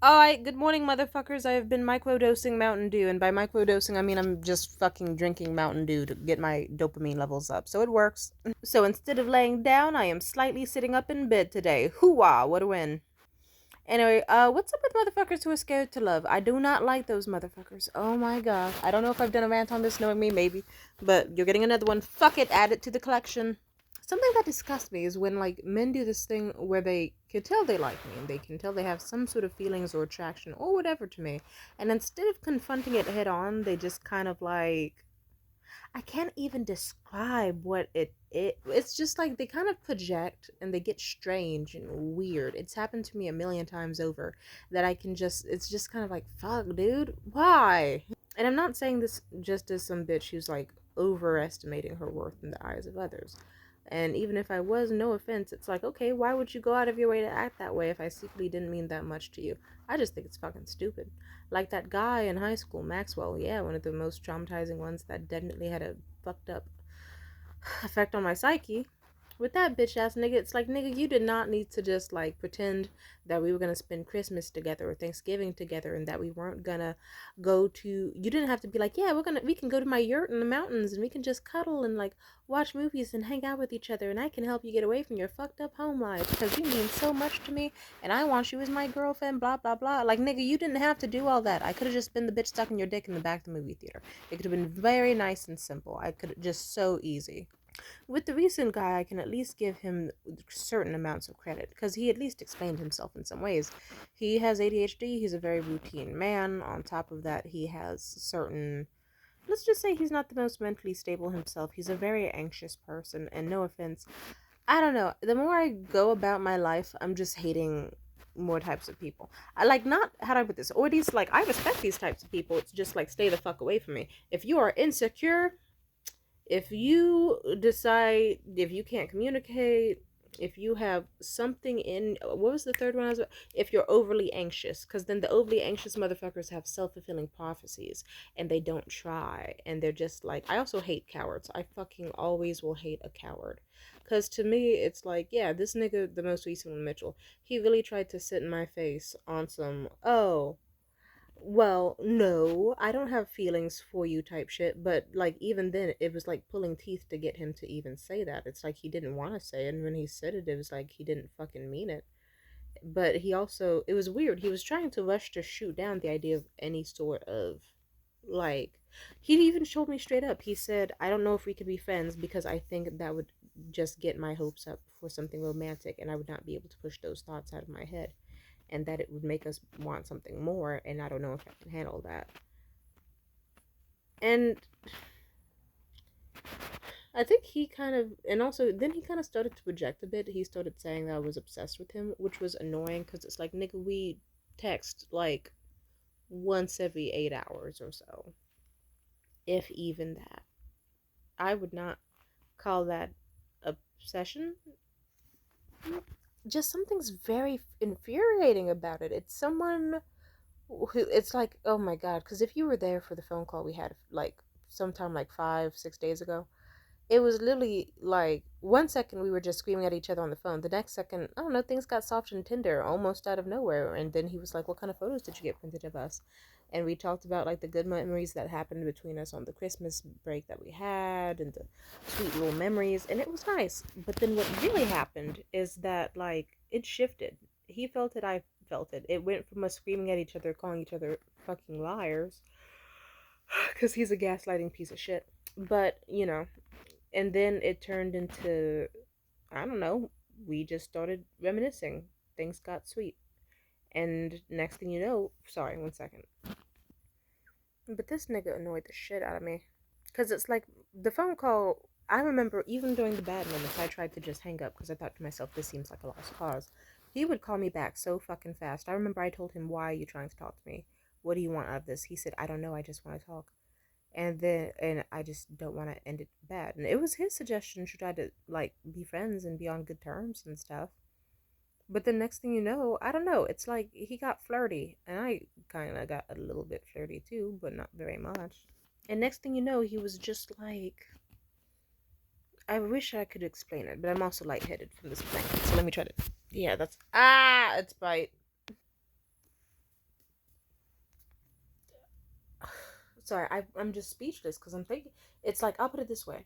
Alright, good morning, motherfuckers. I have been microdosing Mountain Dew, and by microdosing, I mean I'm just fucking drinking Mountain Dew to get my dopamine levels up. So it works. So instead of laying down, I am slightly sitting up in bed today. Hoo-wah, what a win. Anyway, what's up with motherfuckers who are scared to love? I do not like those motherfuckers. Oh my god. I don't know if I've done a rant on this, knowing me, maybe. But you're getting another one. Fuck it, add it to the collection. Something that disgusts me is when like men do this thing where they can tell they like me and they can tell they have some sort of feelings or attraction or whatever to me, and instead of confronting it head on, they just kind of like, I can't even describe what it's just like they kind of project and they get strange and weird. It's happened to me a million times over that I can just, it's just kind of like, fuck dude, why? And I'm not saying this just as some bitch who's like overestimating her worth in the eyes of others. And even if I was, no offense, it's like, okay, why would you go out of your way to act that way if I secretly didn't mean that much to you? I just think it's fucking stupid. Like that guy in high school, Maxwell, yeah, one of the most traumatizing ones that definitely had a fucked up effect on my psyche. With that bitch ass nigga, it's like, nigga, you did not need to just like pretend that we were gonna spend Christmas together or Thanksgiving together and that we weren't gonna go to, you didn't have to be like, yeah, we can go to my yurt in the mountains and we can just cuddle and like watch movies and hang out with each other and I can help you get away from your fucked up home life because you mean so much to me and I want you as my girlfriend, blah blah blah. Like, nigga, you didn't have to do all that. I could have just been the bitch stuck in your dick in the back of the movie theater. It could have been very nice and simple. I could just so easy. With the recent guy, I can at least give him certain amounts of credit because he at least explained himself in some ways. He has ADHD, he's a very routine man. On top of that, he has certain, let's just say he's not the most mentally stable himself. He's a very anxious person, and no offense, I don't know. The more I go about my life, I'm just hating more types of people. I like, not, how do I put this? Or these, like, I respect these types of people. It's just like, stay the fuck away from me. If you are insecure, if you decide, if you can't communicate, if you have something in, what was the third one I was, if you're overly anxious, because then the overly anxious motherfuckers have self-fulfilling prophecies and they don't try and they're just like, I also hate cowards. I fucking always will hate a coward, because to me it's like, yeah, this nigga, the most recent one, Mitchell, he really tried to sit in my face on some, oh, well, no, I don't have feelings for you type shit, but like even then it was like pulling teeth to get him to even say that. It's like he didn't want to say it, and when he said it, it was like he didn't fucking mean it. But he also, it was weird. He was trying to rush to shoot down the idea of any sort of, like, he even showed me straight up. He said, I don't know if we could be friends because I think that would just get my hopes up for something romantic and I would not be able to push those thoughts out of my head, and that it would make us want something more, and I don't know if I can handle that. And I think he kind of, and also then he kind of started to project a bit. He started saying that I was obsessed with him, which was annoying because it's like, nigga, we text like once every 8 hours or so, if even that. I would not call that obsession. Just something's very infuriating about it. It's someone who, it's like, oh my god, because if you were there for the phone call we had like sometime like 5 6 days ago, it was literally like 1 second we were just screaming at each other on the phone, the next second, I don't know, things got soft and tender almost out of nowhere, and then he was like, what kind of photos did you get printed of us? And we talked about like the good memories that happened between us on the Christmas break that we had and the sweet little memories, and it was nice. But then what really happened is that like it shifted. He felt it, I felt it. It went from us screaming at each other, calling each other fucking liars, because he's a gaslighting piece of shit. But you know, and then it turned into, I don't know, we just started reminiscing. Things got sweet. And next thing you know, sorry, 1 second. But this nigga annoyed the shit out of me. Because it's like, the phone call, I remember even during the bad moments, I tried to just hang up because I thought to myself, this seems like a lost cause. He would call me back so fucking fast. I remember I told him, why are you trying to talk to me? What do you want out of this? He said, I don't know, I just want to talk. And I just don't want to end it bad. And it was his suggestion to try to like be friends and be on good terms and stuff. But the next thing you know, I don't know, it's like he got flirty, and I kind of got a little bit flirty too, but not very much. And next thing you know, he was just like, I wish I could explain it, but I'm also lightheaded from this thing. So let me try to, yeah, that's, it's bright. Sorry, I'm just speechless because I'm thinking. It's like, I'll put it this way.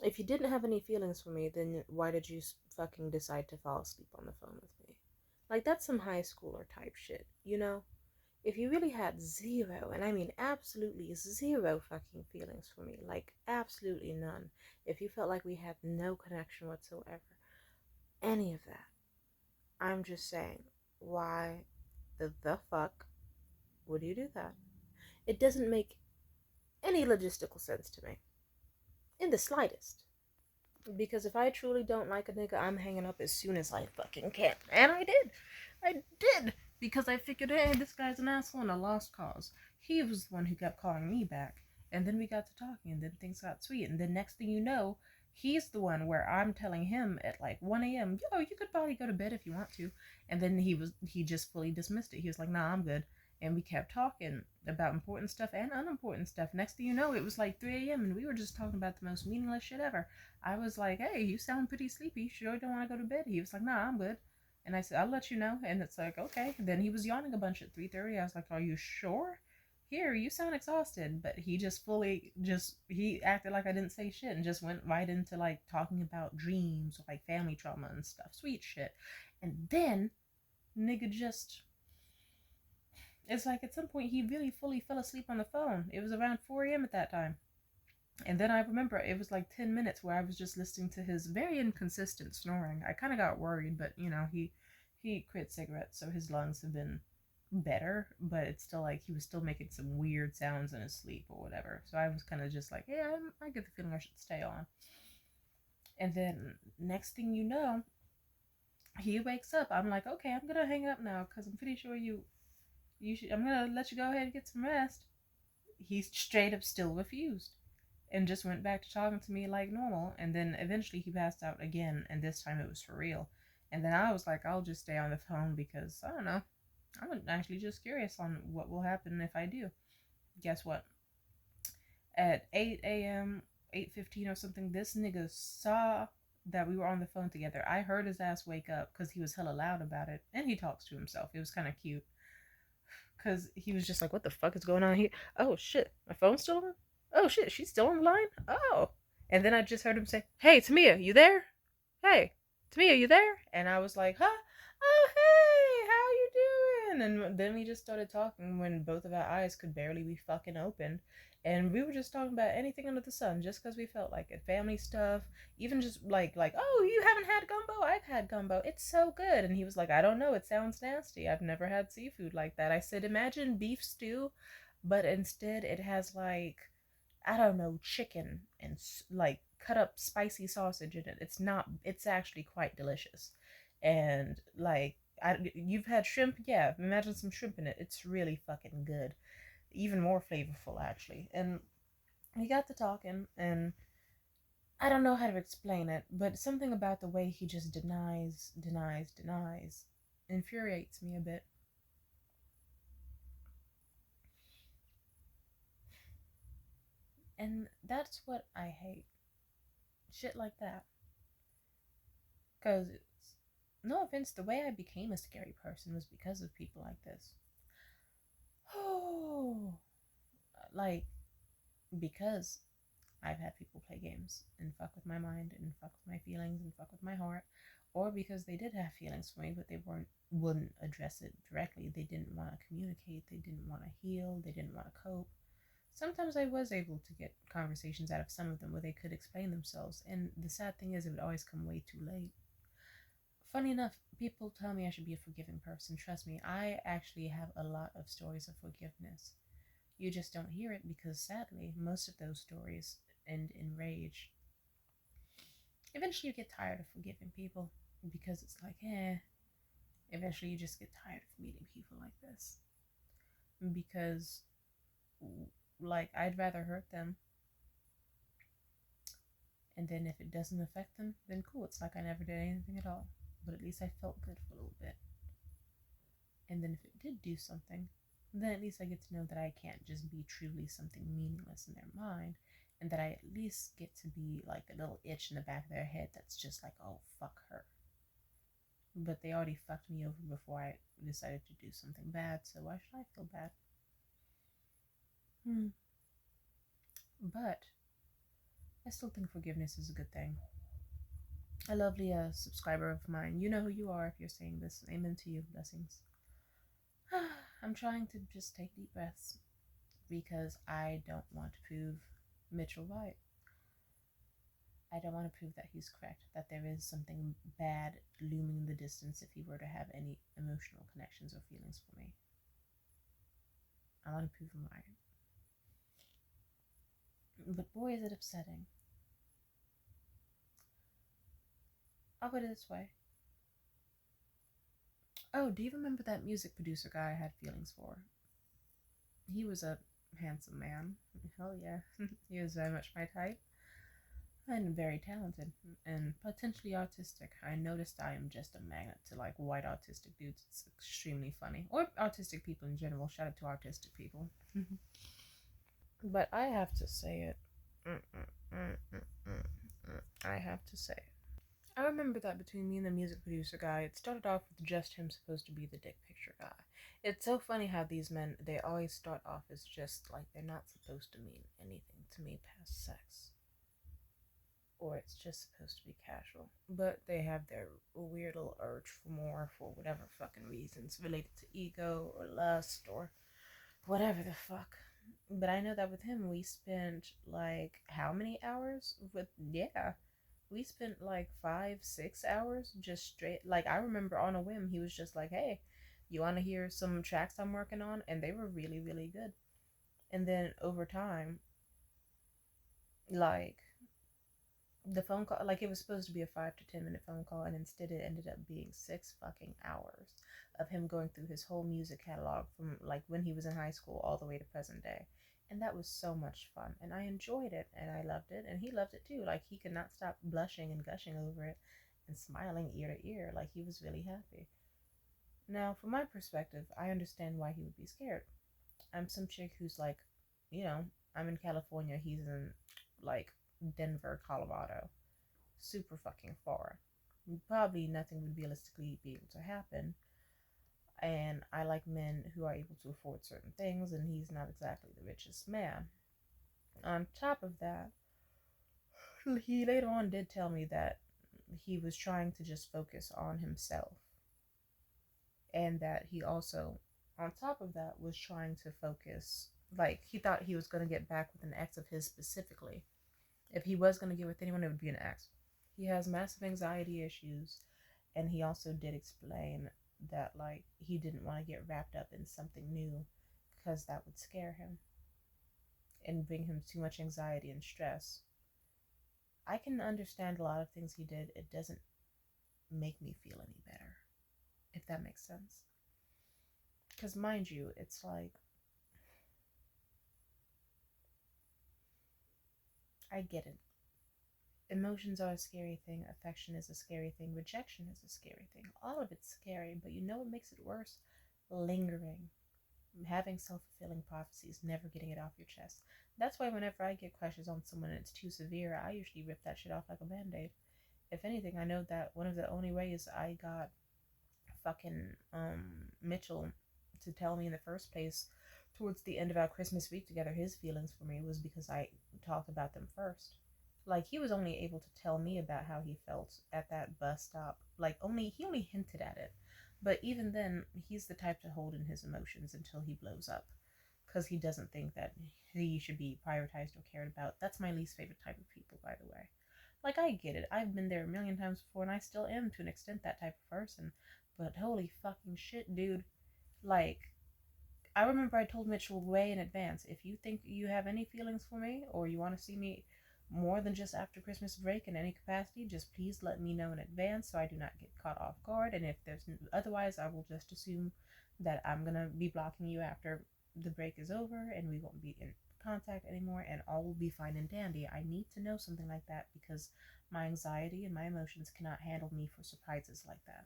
If you didn't have any feelings for me, then why did you fucking decide to fall asleep on the phone with me? Like, that's some high schooler type shit, you know? If you really had zero, and I mean absolutely zero fucking feelings for me, like absolutely none, if you felt like we had no connection whatsoever, any of that, I'm just saying, why the fuck would you do that? It doesn't make any logistical sense to me, in the slightest. Because if I truly don't like a nigga, I'm hanging up as soon as I fucking can. And I did. I did. Because I figured, hey, this guy's an asshole and a lost cause. He was the one who kept calling me back. And then we got to talking, and then things got sweet. And then next thing you know, he's the one where I'm telling him at like 1 a.m., yo, you could probably go to bed if you want to. And then he just fully dismissed it. He was like, nah, I'm good. And we kept talking about important stuff and unimportant stuff. Next thing you know, it was like 3 a.m. and we were just talking about the most meaningless shit ever. I was like, hey, you sound pretty sleepy. You sure don't want to go to bed? He was like, nah, I'm good. And I said, I'll let you know. And it's like, okay. And then he was yawning a bunch at 3:30. I was like, are you sure? Here, you sound exhausted. But he just he acted like I didn't say shit and just went right into like talking about dreams or like family trauma and stuff. Sweet shit. And then, nigga just, it's like at some point he really fully fell asleep on the phone. It was around 4 a.m. at that time. And then I remember it was like 10 minutes where I was just listening to his very inconsistent snoring. I kind of got worried, but you know, he quit cigarettes, so his lungs have been better, but it's still like he was still making some weird sounds in his sleep or whatever. So I was kind of just like, yeah, I get the feeling I should stay on. And then next thing you know, he wakes up. I'm like, okay, I'm gonna hang up now because I'm pretty sure you should. I'm gonna let you go ahead and get some rest. He straight up still refused and just went back to talking to me like normal. And then eventually he passed out again, and this time it was for real. And then I was like, I'll just stay on the phone because I don't know. I'm actually just curious on what will happen if I do. Guess what? At 8 a.m., 8:15 or something, this nigga saw that we were on the phone together. I heard his ass wake up because he was hella loud about it, and he talks to himself. It was kind of cute because he was just like, what the fuck is going on here? Oh shit, my phone's still on? Oh shit, she's still on the line? Oh. And then I just heard him say, hey, Tamia, you there? Hey, Tamia, you there? And I was like, huh? Oh, hey, how you doing? And then we just started talking when both of our eyes could barely be fucking open. And we were just talking about anything under the sun just because we felt like it. Family stuff, even just like, oh, you haven't had gumbo? I've had gumbo. It's so good. And he was like, I don't know. It sounds nasty. I've never had seafood like that. I said, imagine beef stew, but instead it has like, I don't know, chicken and like cut up spicy sausage in it. It's actually quite delicious. And like, you've had shrimp? Yeah, imagine some shrimp in it. It's really fucking good. Even more flavorful, actually. And we got to talking, and I don't know how to explain it, but something about the way he just denies infuriates me a bit. And that's what I hate. Shit like that. Because, no offense, the way I became a scary person was because of people like this. Oh, like, because I've had people play games and fuck with my mind and fuck with my feelings and fuck with my heart, or because they did have feelings for me, but they wouldn't address it directly. They didn't want to communicate. They didn't want to heal. They didn't want to cope. Sometimes I was able to get conversations out of some of them where they could explain themselves, and the sad thing is, it would always come way too late. Funny enough, people tell me I should be a forgiving person. Trust me, I actually have a lot of stories of forgiveness. You just don't hear it because sadly, most of those stories end in rage. Eventually, you get tired of forgiving people because it's like, eh. Eventually, you just get tired of meeting people like this because, like, I'd rather hurt them, and then if it doesn't affect them, then cool. It's like I never did anything at all. But at least I felt good for a little bit. And then if it did do something, then at least I get to know that I can't just be truly something meaningless in their mind, and that I at least get to be like a little itch in the back of their head that's just like, oh, fuck her. But they already fucked me over before I decided to do something bad, so why should I feel bad? But I still think forgiveness is a good thing. A lovely subscriber of mine, you know who you are if you're saying this. Amen to you. Blessings. I'm trying to just take deep breaths because I don't want to prove Mitchell right. I don't want to prove that he's correct, that there is something bad looming in the distance if he were to have any emotional connections or feelings for me. I want to prove him right. But boy, is it upsetting. I'll put it this way. Oh, do you remember that music producer guy I had feelings for? He was a handsome man. Hell yeah. He was very much my type. And very talented and potentially artistic. I noticed I am just a magnet to like white autistic dudes. It's extremely funny. Or autistic people in general. Shout out to autistic people. But I have to say it. I have to say it. I remember that between me and the music producer guy, it started off with just him supposed to be the dick picture guy. It's so funny how these men, they always start off as just like they're not supposed to mean anything to me past sex. Or it's just supposed to be casual. But they have their weird little urge for more for whatever fucking reasons related to ego or lust or whatever the fuck. But I know that with him, we spent like how many hours? We spent like 5, 6 hours just straight. Like, I remember on a whim, he was just like, hey, you want to hear some tracks I'm working on? And they were really, really good. And then over time, like, the phone call, like, it was supposed to be a 5 to 10 minute phone call, and instead it ended up being 6 fucking hours of him going through his whole music catalog from like when he was in high school all the way to present day. And that was so much fun, and I enjoyed it, and I loved it, and he loved it too. Like, he could not stop blushing and gushing over it and smiling ear to ear, like he was really happy. Now, from my perspective, I understand why he would be scared. I'm some chick who's like, you know, I'm in California, he's in like Denver, Colorado. Super fucking far. Probably nothing would realistically be able to happen. And I like men who are able to afford certain things, and he's not exactly the richest man. On top of that, he later on did tell me that he was trying to just focus on himself, and that he also, on top of that, was trying to focus, like, he thought he was going to get back with an ex of his specifically. If he was going to get with anyone, it would be an ex. He has massive anxiety issues, and he also did explain that like he didn't want to get wrapped up in something new because that would scare him and bring him too much anxiety and stress. I can understand a lot of things he did. It doesn't make me feel any better, if that makes sense. Because mind you, it's like, I get it. Emotions are a scary thing, affection is a scary thing, rejection is a scary thing. All of it's scary, but you know what makes it worse? Lingering. Having self-fulfilling prophecies, never getting it off your chest. That's why whenever I get crushes on someone and it's too severe, I usually rip that shit off like a band-aid. If anything, I know that one of the only ways I got fucking Mitchell to tell me in the first place towards the end of our Christmas week together his feelings for me was because I talked about them first. Like, he was only able to tell me about how he felt at that bus stop. Like, he only hinted at it. But even then, he's the type to hold in his emotions until he blows up. Because he doesn't think that he should be prioritized or cared about. That's my least favorite type of people, by the way. Like, I get it. I've been there a million times before, and I still am to an extent that type of person. But holy fucking shit, dude. Like, I remember I told Mitchell way in advance, if you think you have any feelings for me, or you want to see me more than just after Christmas break in any capacity, just please let me know in advance so I do not get caught off guard. And if there's otherwise, I will just assume that I'm gonna be blocking you after the break is over and we won't be in contact anymore, and all will be fine and dandy. I need to know something like that because my anxiety and my emotions cannot handle me for surprises like that.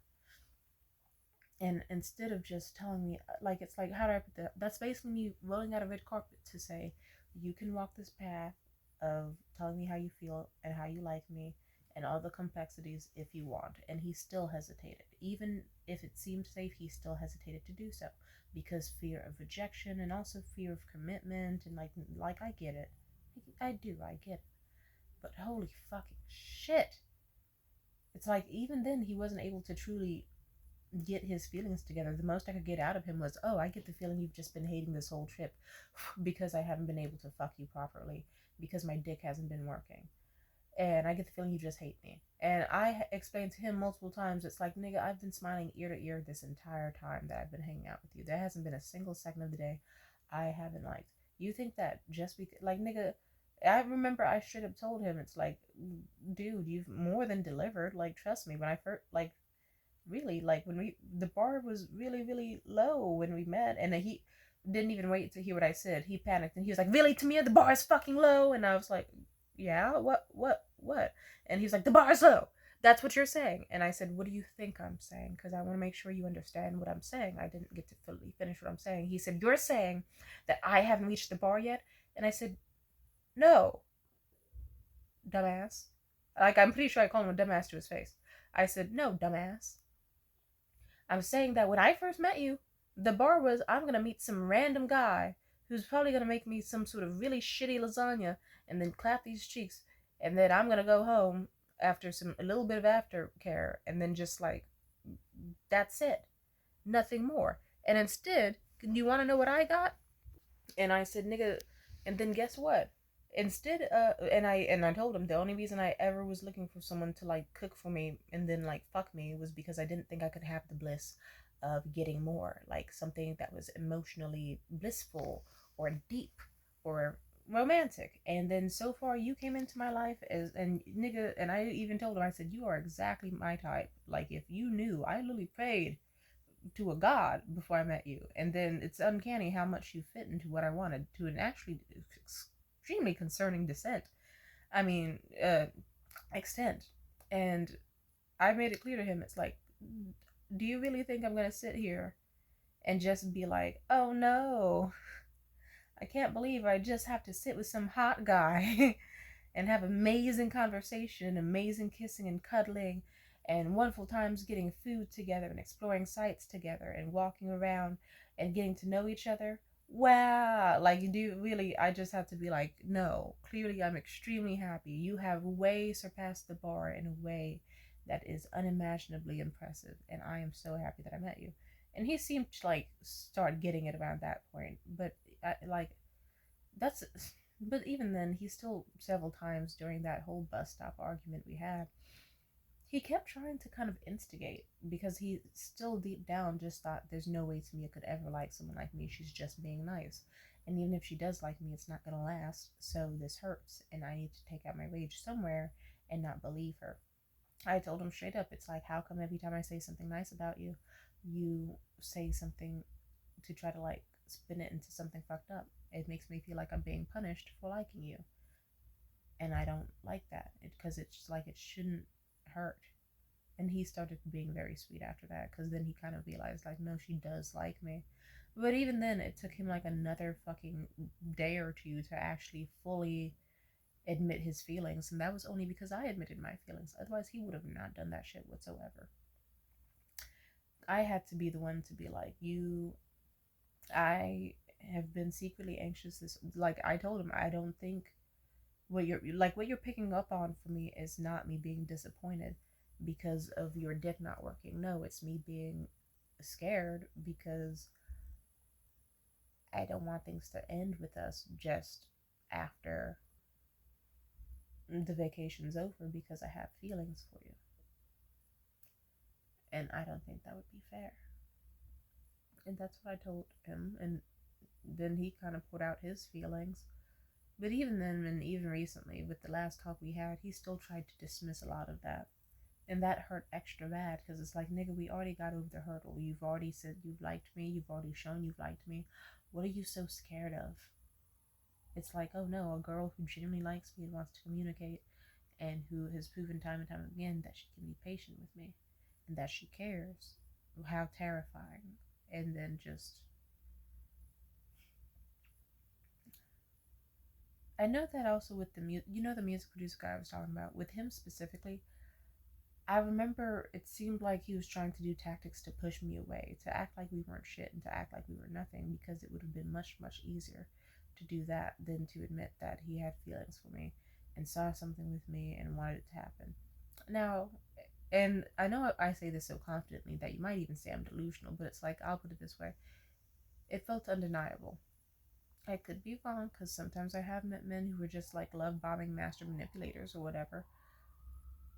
And instead of just telling me, like, it's like, how do I put that? That's basically me rolling out a red carpet to say, you can walk this path of telling me how you feel and how you like me and all the complexities if you want. And he still hesitated. Even if it seemed safe, he still hesitated to do so because fear of rejection and also fear of commitment. And like I get it. I do, I get it. But holy fucking shit. It's like, even then, he wasn't able to truly get his feelings together. The most I could get out of him was, oh, I get the feeling you've just been hating this whole trip because I haven't been able to fuck you properly, because my dick hasn't been working. And I get the feeling you just hate me. And I explained to him multiple times, it's like, nigga, I've been smiling ear to ear this entire time that I've been hanging out with you. There hasn't been a single second of the day I haven't liked. You think that just because, like, nigga, I remember I should have told him, it's like, dude, you've more than delivered. Like, trust me, when I first, like, really, like, when the bar was really, really low when we met, and he didn't even wait to hear what I said. He panicked and he was like, really, Tamia, the bar is fucking low. And I was like, yeah, what? And he's like, the bar is low. That's what you're saying. And I said, what do you think I'm saying? Because I want to make sure you understand what I'm saying. I didn't get to fully finish what I'm saying. He said, you're saying that I haven't reached the bar yet? And I said, no, dumbass. Like, I'm pretty sure I called him a dumbass to his face. I said, no, dumbass. I'm saying that when I first met you, the bar was, I'm gonna meet some random guy who's probably gonna make me some sort of really shitty lasagna and then clap these cheeks, and then I'm gonna go home after a little bit of aftercare, and then just like, that's it, nothing more. And instead, do you want to know what I got? And I said, nigga, and then guess what? Instead, and I told him the only reason I ever was looking for someone to like cook for me and then like fuck me was because I didn't think I could have the bliss of getting more, like something that was emotionally blissful or deep or romantic. And then so far you came into my life as, and nigga, and I even told him, I said, you are exactly my type. Like, if you knew, I literally prayed to a god before I met you, and then it's uncanny how much you fit into what I wanted, to an actually extremely concerning descent. I mean, extent. And I made it clear to him. It's like, do you really think I'm gonna sit here and just be like, oh no, I can't believe I just have to sit with some hot guy and have amazing conversation, amazing kissing and cuddling, and wonderful times getting food together and exploring sites together and walking around and getting to know each other? Wow, like, you do really, I just have to be like, no, clearly I'm extremely happy. You have way surpassed the bar in a way that is unimaginably impressive, and I am so happy that I met you. And he seemed to like start getting it around that point, but like, that's, but even then, he still, several times during that whole bus stop argument we had, he kept trying to kind of instigate, because he still deep down just thought, there's no way Tamia could ever like someone like me. She's just being nice. And even if she does like me, it's not going to last. So this hurts, and I need to take out my rage somewhere and not believe her. I told him straight up, it's like, how come every time I say something nice about you, you say something to try to like spin it into something fucked up? It makes me feel like I'm being punished for liking you. And I don't like that, because it's just like, it shouldn't hurt. And he started being very sweet after that, because then he kind of realized, like, no, she does like me. But even then, it took him like another fucking day or two to actually fully admit his feelings. And that was only because I admitted my feelings. Otherwise, he would have not done that shit whatsoever. I had to be the one to be like, I have been secretly anxious. Like, I told him, I don't think what you're picking up on for me is not me being disappointed because of your dick not working. No, it's me being scared because I don't want things to end with us just after the vacation's over, because I have feelings for you. And I don't think that would be fair. And that's what I told him. And then he kind of put out his feelings. But even then, and even recently, with the last talk we had, he still tried to dismiss a lot of that. And that hurt extra bad, because it's like, nigga, we already got over the hurdle. You've already said you've liked me. You've already shown you've liked me. What are you so scared of? It's like, oh no, a girl who genuinely likes me and wants to communicate, and who has proven time and time again that she can be patient with me and that she cares. How terrifying. And then just, I know that also with the the music producer guy I was talking about, with him specifically, I remember it seemed like he was trying to do tactics to push me away, to act like we weren't shit and to act like we were nothing, because it would have been much, much easier to do that than to admit that he had feelings for me and saw something with me and wanted it to happen. Now, and I know I say this so confidently that you might even say I'm delusional, but it's like, I'll put it this way. It felt undeniable. I could be wrong, because sometimes I have met men who were just like love bombing master manipulators or whatever.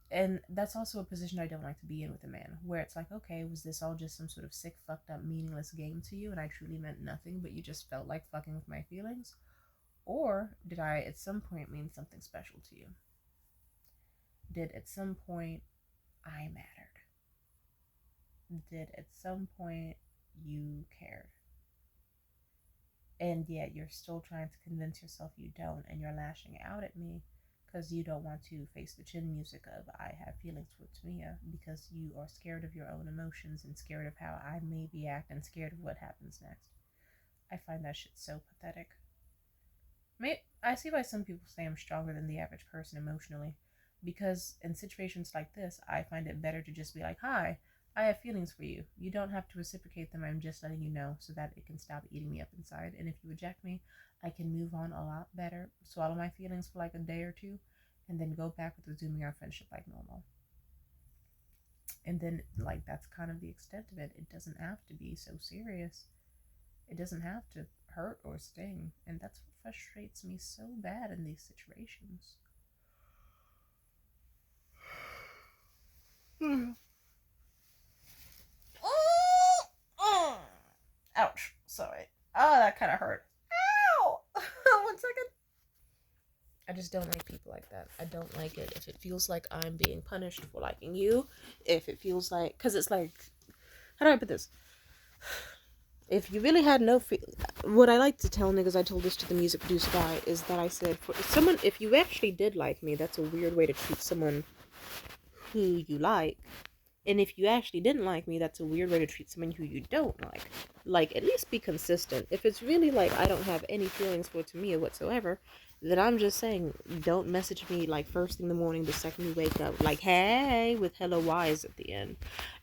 And that's also a position I don't like to be in with a man, where it's like, okay, was this all just some sort of sick, fucked up, meaningless game to you, and I truly meant nothing, but you just felt like fucking with my feelings? Or did I at some point mean something special to you? Did at some point I mattered? Did at some point you cared? And yet you're still trying to convince yourself you don't, and you're lashing out at me because you don't want to face the chin music of I have feelings for Tamia, because you are scared of your own emotions and scared of how I may react and scared of what happens next. I find that shit so pathetic. I see why some people say I'm stronger than the average person emotionally, because in situations like this, I find it better to just be like, hi, I have feelings for you. You don't have to reciprocate them. I'm just letting you know so that it can stop eating me up inside. And if you reject me, I can move on a lot better, swallow my feelings for like a day or two, and then go back with resuming our friendship like normal. And then, like, that's kind of the extent of it. It doesn't have to be so serious. It doesn't have to hurt or sting. And that's what frustrates me so bad in these situations. Ouch. Sorry. Oh, that kind of hurt. Ow! 1 second. I just don't like people like that. I don't like it if it feels like I'm being punished for liking you. If it feels like... Because it's like... How do I put this? If you really had no what I like to tell niggas, I told this to the music producer guy, is that I said, for someone, if you actually did like me, that's a weird way to treat someone who you like. And if you actually didn't like me, that's a weird way to treat someone who you don't like. Like, at least be consistent. If it's really like I don't have any feelings for Tamia whatsoever, then I'm just saying, don't message me like first thing in the morning, the second you wake up, like, hey, with hello Y's at the end.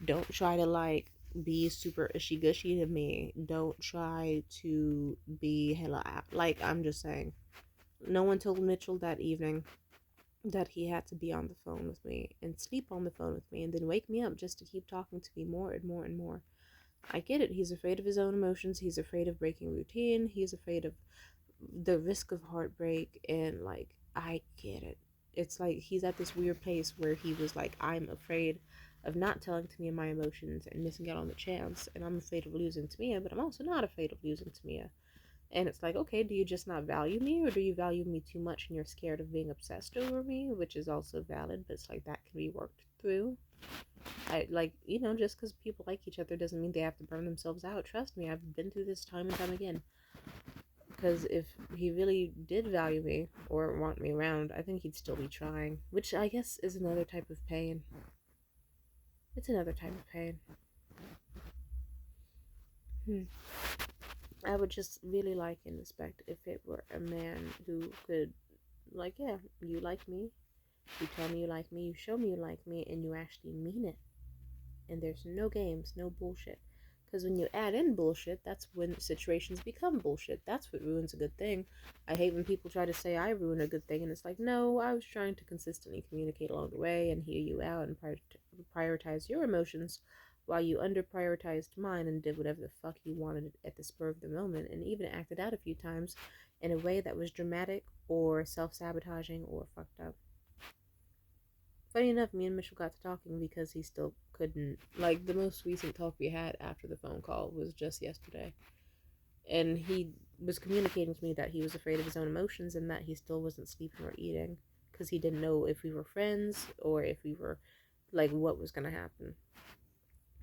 Don't try to like be super ishy gushy to me. Don't try to be hella like, I'm just saying. No one told Mitchell that evening that he had to be on the phone with me and sleep on the phone with me and then wake me up just to keep talking to me more and more and more. I get it. He's afraid of his own emotions. He's afraid of breaking routine. He's afraid of the risk of heartbreak. And like, I get it. It's like he's at this weird place where he was like, I'm afraid of not telling Tamia my emotions and missing out on the chance. And I'm afraid of losing Tamia, but I'm also not afraid of losing Tamia. And it's like, okay, do you just not value me, or do you value me too much and you're scared of being obsessed over me? Which is also valid, but it's like that can be worked through. I like, just because people like each other doesn't mean they have to burn themselves out. Trust me, I've been through this time and time again. Because if he really did value me or want me around, I think he'd still be trying. Which I guess is another type of pain. It's another type of pain. I would just really like and respect if it were a man who could, like, yeah, you like me, you tell me you like me, you show me you like me, and you actually mean it. And there's no games, no bullshit. Because when you add in bullshit, that's when situations become bullshit. That's what ruins a good thing. I hate when people try to say I ruin a good thing, and it's like, no, I was trying to consistently communicate along the way and hear you out and prioritize your emotions while you under-prioritized mine and did whatever the fuck you wanted at the spur of the moment, and even acted out a few times in a way that was dramatic or self-sabotaging or fucked up. Funny enough, me and Mitchell got to talking because he still couldn't, like, the most recent talk we had after the phone call was just yesterday. And he was communicating to me that he was afraid of his own emotions and that he still wasn't sleeping or eating because he didn't know if we were friends or if we were, like, what was going to happen.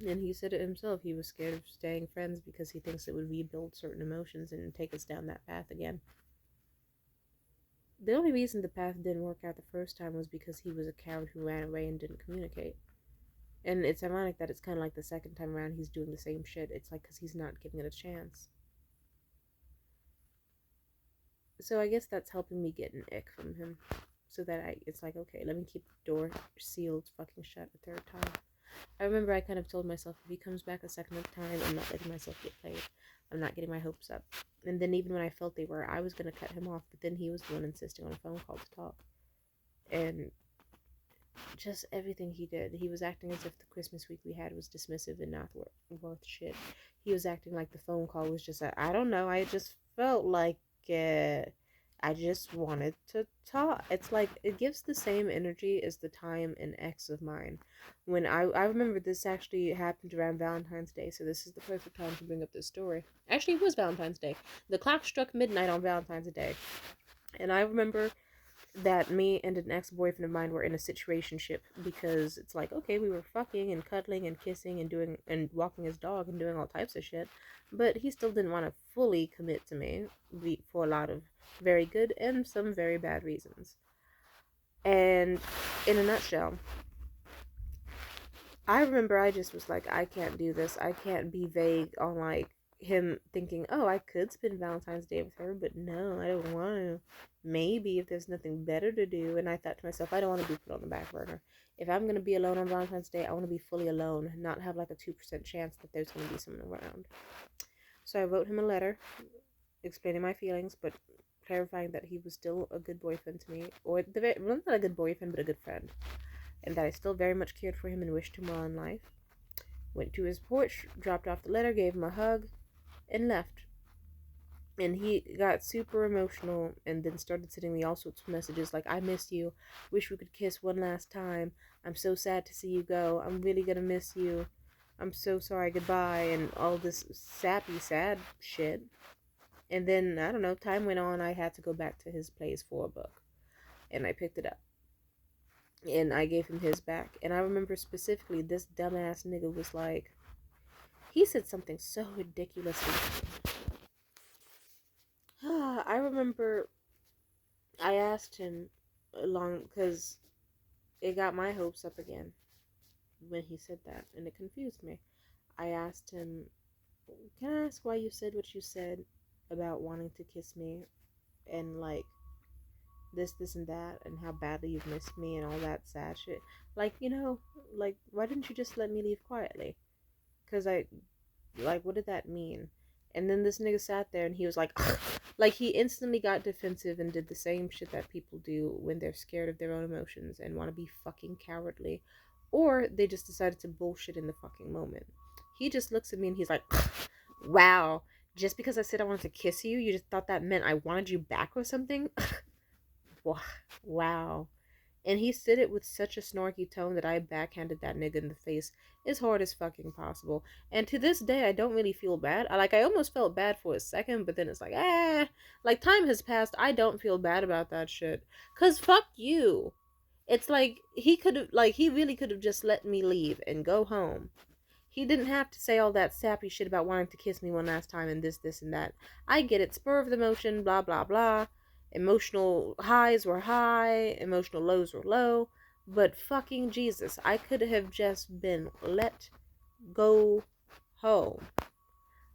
And he said it himself, he was scared of staying friends because he thinks it would rebuild certain emotions and take us down that path again. The only reason the path didn't work out the first time was because he was a coward who ran away and didn't communicate. And it's ironic that it's kind of like the second time around he's doing the same shit. It's like because he's not giving it a chance. So I guess that's helping me get an ick from him. So that it's like, okay, let me keep the door sealed fucking shut a third time. I remember I kind of told myself, if he comes back a second time, I'm not letting myself get played. I'm not getting my hopes up. And then even when I felt they were, I was going to cut him off, but then he was the one insisting on a phone call to talk. And just everything he did, he was acting as if the Christmas week we had was dismissive and not worth shit. He was acting like the phone call was just I don't know, I just felt like I just wanted to talk. It's like it gives the same energy as the time an ex of mine. When I remember this actually happened around Valentine's Day, so this is the perfect time to bring up this story. Actually, it was Valentine's Day. The clock struck midnight on Valentine's Day, and I remember that me and an ex-boyfriend of mine were in a situationship, because it's like, okay, we were fucking and cuddling and kissing and doing and walking his dog and doing all types of shit, but he still didn't want to fully commit to me for a lot of very good and some very bad reasons. And in a nutshell, I remember I just was like, I can't do this. I can't be vague on like him thinking, oh, I could spend Valentine's Day with her, but no, I don't want to. Maybe if there's nothing better to do. And I thought to myself, I don't want to be put on the back burner. If I'm going to be alone on Valentine's Day, I want to be fully alone, not have like a 2% chance that there's going to be someone around. So I wrote him a letter explaining my feelings, but clarifying that he was still a good boyfriend to me, or well, not a good boyfriend, but a good friend, and that I still very much cared for him and wished him well in life. Went to his porch, dropped off the letter, gave him a hug, and left. And he got super emotional and then started sending me all sorts of messages like, I miss you, wish we could kiss one last time, I'm so sad to see you go, I'm really gonna miss you, I'm so sorry, goodbye, and all this sappy, sad shit. And then, I don't know, time went on, I had to go back to his place for a book. And I picked it up. And I gave him his back. And I remember specifically, this dumbass nigga was like, he said something so ridiculously. I remember I asked him because it got my hopes up again when he said that, and it confused me. I asked him, can I ask why you said what you said about wanting to kiss me and like this and that, and how badly you've missed me and all that sad shit? Like, like, why didn't you just let me leave quietly? Because what did that mean? And then this nigga sat there and he was like, like, he instantly got defensive and did the same shit that people do when they're scared of their own emotions and want to be fucking cowardly, or they just decided to bullshit in the fucking moment. He just looks at me and he's like, wow, just because I said I wanted to kiss you, you just thought that meant I wanted you back or something? Wow. And he said it with such a snarky tone that I backhanded that nigga in the face as hard as fucking possible. And to this day, I don't really feel bad. I almost felt bad for a second, but then it's like, like, time has passed. I don't feel bad about that shit. 'Cause fuck you. It's like, he really could have just let me leave and go home. He didn't have to say all that sappy shit about wanting to kiss me one last time and this, and that. I get it. Spur of the emotion, blah, blah, blah. Emotional highs were high, emotional lows were low. But fucking Jesus, I could have just been let go home.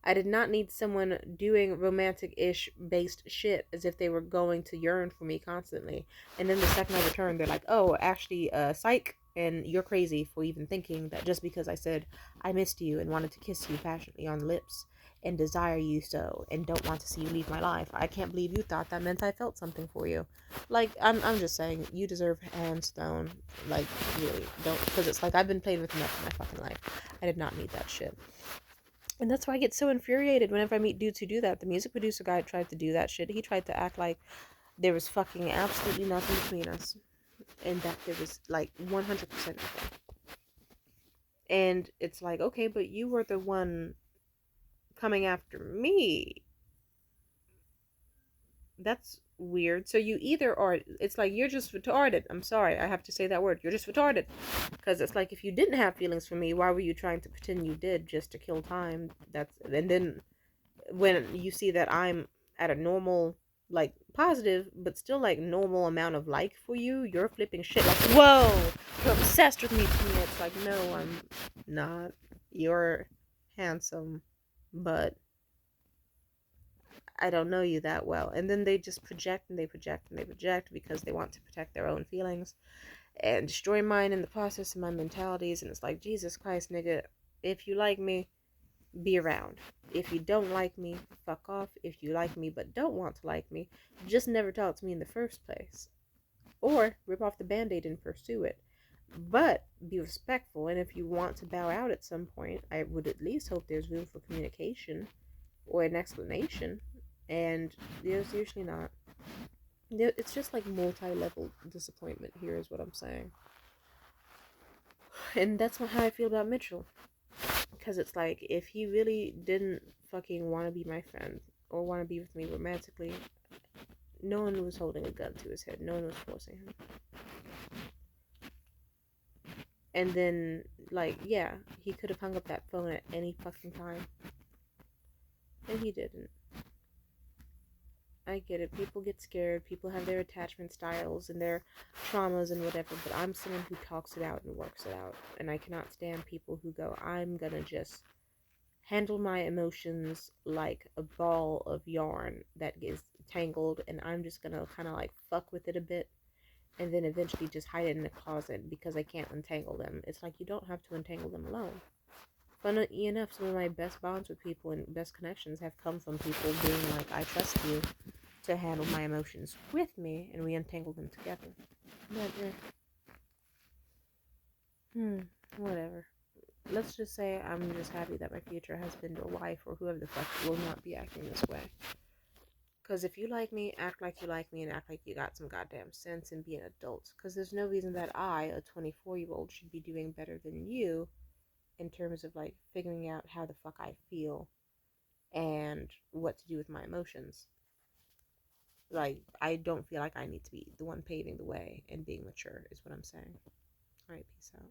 I did not need someone doing romantic-ish based shit as if they were going to yearn for me constantly. And then the second I returned, they're like, oh, Ashley, psych, and you're crazy for even thinking that just because I said I missed you and wanted to kiss you passionately on the lips and desire you so and don't want to see you leave my life, I can't believe you thought that meant I felt something for you. Like, I'm just saying, you deserve hands thrown. Like, really, don't, because it's like, I've been played with enough in my fucking life. I did not need that shit. And that's why I get so infuriated whenever I meet dudes who do that. The music producer guy tried to do that shit. He tried to act like there was fucking absolutely nothing between us. And that there was, like, 100% nothing. And it's like, okay, but you were the one coming after me. That's weird. So you either are, it's like, you're just retarded. I'm sorry, I have to say that word. You're just retarded. Because it's like, if you didn't have feelings for me, why were you trying to pretend you did just to kill time? And then when you see that I'm at a normal, like, positive, but still, like, normal amount of like for you, you're flipping shit. Like, whoa, you're obsessed with me. To me, it's like, no, I'm not. You're handsome, but I don't know you that well. And then they just project and they project and they project because they want to protect their own feelings and destroy mine in the process of my mentalities. And it's like, Jesus Christ, nigga, if you like me, be around. If you don't like me, fuck off. If you like me but don't want to like me, just never talk to me in the first place. Or rip off the band-aid and pursue it. But be respectful, and if you want to bow out at some point, I would at least hope there's room for communication or an explanation. And there's usually not. It's just like multi-level disappointment here is what I'm saying. And that's how I feel about Mitchell. Because it's like, if he really didn't fucking want to be my friend or want to be with me romantically, no one was holding a gun to his head. No one was forcing him. And then, like, yeah, he could have hung up that phone at any fucking time. And he didn't. I get it. People get scared. People have their attachment styles and their traumas and whatever. But I'm someone who talks it out and works it out. And I cannot stand people who go, I'm gonna just handle my emotions like a ball of yarn that gets tangled. And I'm just gonna kind of like fuck with it a bit. And then eventually just hide it in a closet because I can't untangle them. It's like, you don't have to untangle them alone. Funnily enough, some of my best bonds with people and best connections have come from people being like, I trust you to handle my emotions with me, and we untangle them together. But, whatever. Let's just say I'm just happy that my future husband or wife or whoever the fuck will not be acting this way. Because if you like me, act like you like me and act like you got some goddamn sense and be an adult. Because there's no reason that I, a 24-year-old, should be doing better than you in terms of like figuring out how the fuck I feel and what to do with my emotions. Like, I don't feel like I need to be the one paving the way and being mature, is what I'm saying. Alright, peace out.